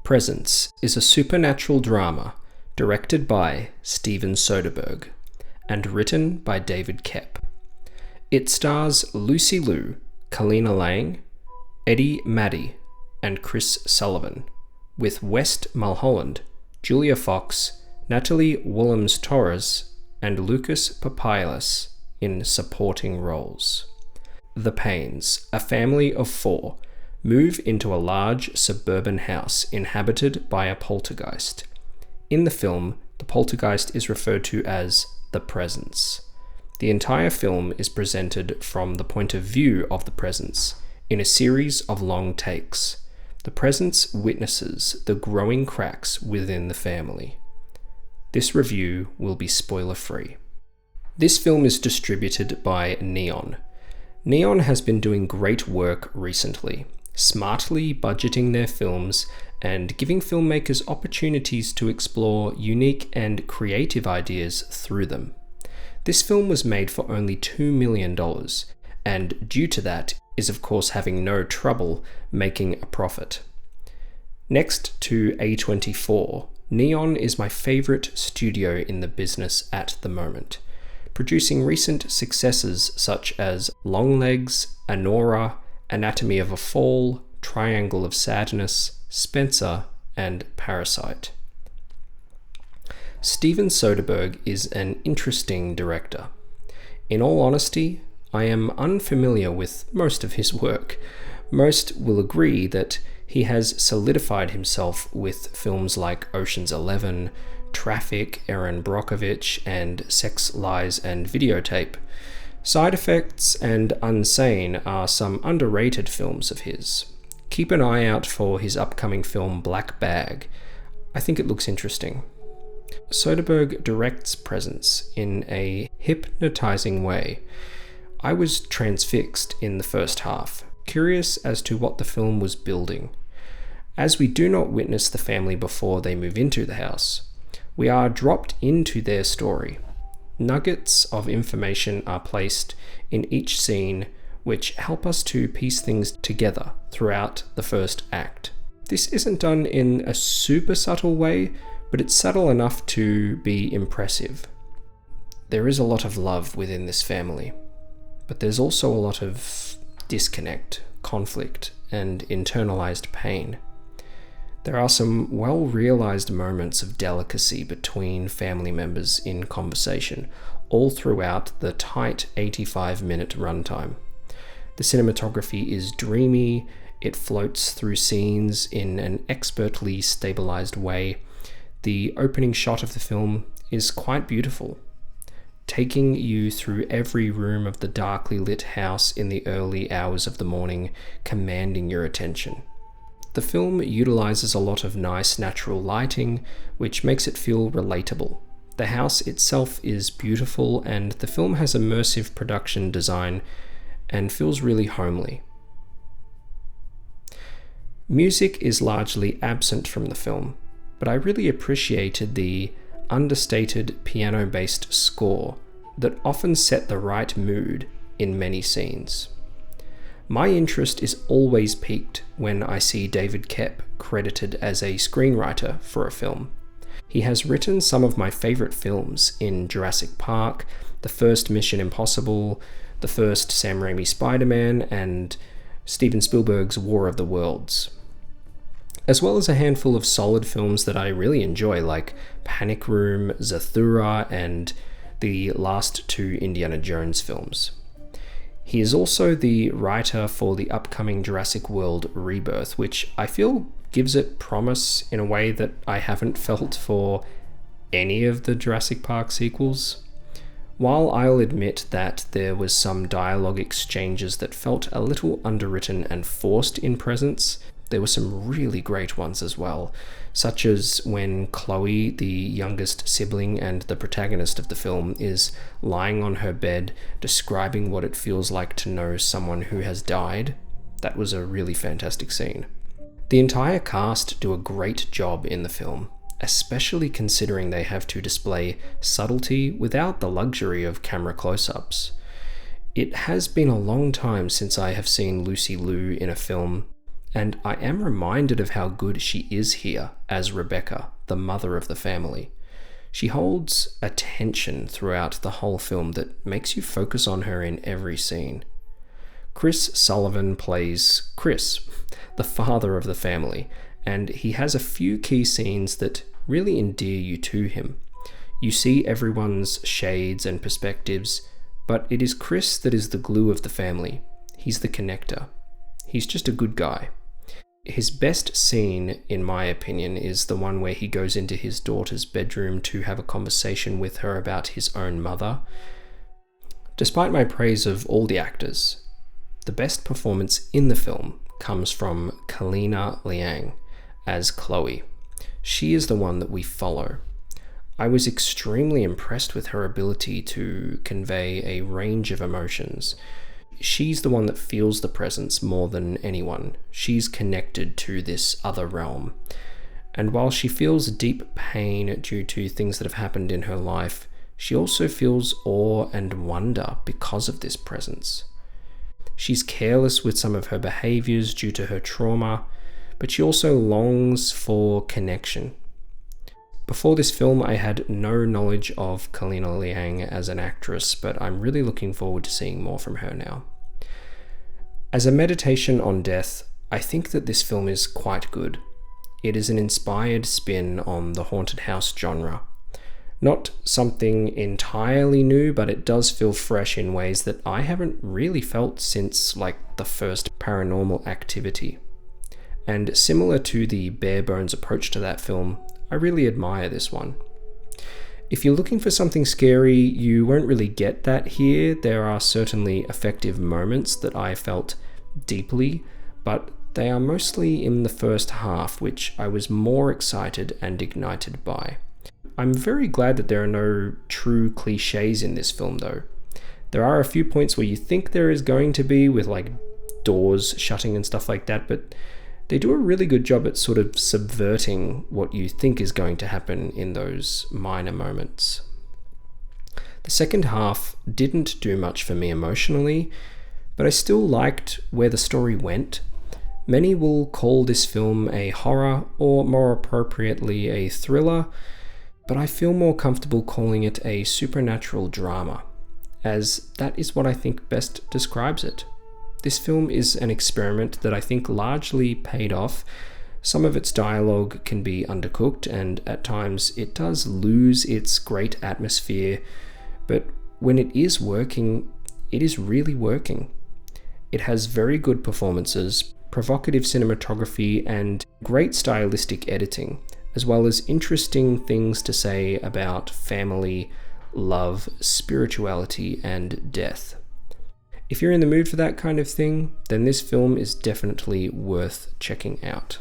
Presence is a supernatural drama directed by Steven Soderbergh and written by David Koepp. It stars Lucy Liu, Kalina Lang, Eddie Maddie, and Chris Sullivan, with West Mulholland, Julia Fox, Natalie Willems-Torres, and Lucas Papilas in supporting roles. The Paynes, a family of 4, move into a large suburban house inhabited by a poltergeist. In the film, the poltergeist is referred to as the Presence. The entire film is presented from the point of view of the Presence in a series of long takes. The Presence witnesses the growing cracks within the family. This review will be spoiler-free. This film is distributed by Neon. Neon has been doing great work recently, smartly budgeting their films and giving filmmakers opportunities to explore unique and creative ideas through them. This film was made for only $2 million, and due to that, is of course having no trouble making a profit. Next to A24, Neon is my favourite studio in the business at the moment, producing recent successes such as Longlegs, Anora, Anatomy of a Fall, Triangle of Sadness, Spencer, and Parasite. Steven Soderbergh is an interesting director. In all honesty, I am unfamiliar with most of his work. Most will agree that he has solidified himself with films like Ocean's 11, Traffic, Erin Brockovich, and Sex, Lies, and Videotape. Side Effects and Unsane are some underrated films of his. Keep an eye out for his upcoming film Black Bag. I think it looks interesting. Soderbergh directs Presence in a hypnotizing way. I was transfixed in the first half, curious as to what the film was building. As we do not witness the family before they move into the house, we are dropped into their story. Nuggets of information are placed in each scene which help us to piece things together throughout the first act. This isn't done in a super subtle way, but it's subtle enough to be impressive. There is a lot of love within this family, but there's also a lot of disconnect, conflict, and internalized pain. There are some well-realized moments of delicacy between family members in conversation, all throughout the tight 85-minute runtime. The cinematography is dreamy, it floats through scenes in an expertly stabilized way. The opening shot of the film is quite beautiful, taking you through every room of the darkly lit house in the early hours of the morning, commanding your attention. The film utilizes a lot of nice natural lighting, which makes it feel relatable. The house itself is beautiful, and the film has immersive production design and feels really homely. Music is largely absent from the film, but I really appreciated the understated piano-based score that often set the right mood in many scenes. My interest is always piqued when I see David Koepp credited as a screenwriter for a film. He has written some of my favourite films in Jurassic Park, the first Mission Impossible, the first Sam Raimi Spider-Man, and Steven Spielberg's War of the Worlds, as well as a handful of solid films that I really enjoy, like Panic Room, Zathura, and the last 2 Indiana Jones films. He is also the writer for the upcoming Jurassic World Rebirth, which I feel gives it promise in a way that I haven't felt for any of the Jurassic Park sequels. While I'll admit that there was some dialogue exchanges that felt a little underwritten and forced in Presence, there were some really great ones as well, such as when Chloe, the youngest sibling and the protagonist of the film, is lying on her bed describing what it feels like to know someone who has died. That was a really fantastic scene. The entire cast do a great job in the film, especially considering they have to display subtlety without the luxury of camera close-ups. It has been a long time since I have seen Lucy Liu in a film, And I am reminded of how good she is here as Rebecca, the mother of the family. She holds a tension throughout the whole film that makes you focus on her in every scene. Chris Sullivan plays Chris, the father of the family, and he has a few key scenes that really endear you to him. You see everyone's shades and perspectives, but it is Chris that is the glue of the family. He's the connector. He's just a good guy. His best scene, in my opinion, is the one where he goes into his daughter's bedroom to have a conversation with her about his own mother. Despite my praise of all the actors, the best performance in the film comes from Kalina Liang as Chloe. She is the one that we follow. I was extremely impressed with her ability to convey a range of emotions. She's the one that feels the presence more than anyone. She's connected to this other realm. And while she feels deep pain due to things that have happened in her life, she also feels awe and wonder because of this presence. She's careless with some of her behaviors due to her trauma, but she also longs for connection. Before this film, I had no knowledge of Kalina Liang as an actress, but I'm really looking forward to seeing more from her now. As a meditation on death, I think that this film is quite good. It is an inspired spin on the haunted house genre. Not something entirely new, but it does feel fresh in ways that I haven't really felt since the first Paranormal Activity. And similar to the bare bones approach to that film, I really admire this one. If you're looking for something scary, you won't really get that here. There are certainly effective moments that I felt deeply, but they are mostly in the first half, which I was more excited and ignited by. I'm very glad that there are no true cliches in this film, though. There are a few points where you think there is going to be, with doors shutting and stuff like that, but they do a really good job at sort of subverting what you think is going to happen in those minor moments. The second half didn't do much for me emotionally, but I still liked where the story went. Many will call this film a horror, or more appropriately a thriller, but I feel more comfortable calling it a supernatural drama, as that is what I think best describes it. This film is an experiment that I think largely paid off. Some of its dialogue can be undercooked, and at times it does lose its great atmosphere, but when it is working, it is really working. It has very good performances, provocative cinematography, and great stylistic editing, as well as interesting things to say about family, love, spirituality, and death. If you're in the mood for that kind of thing, then this film is definitely worth checking out.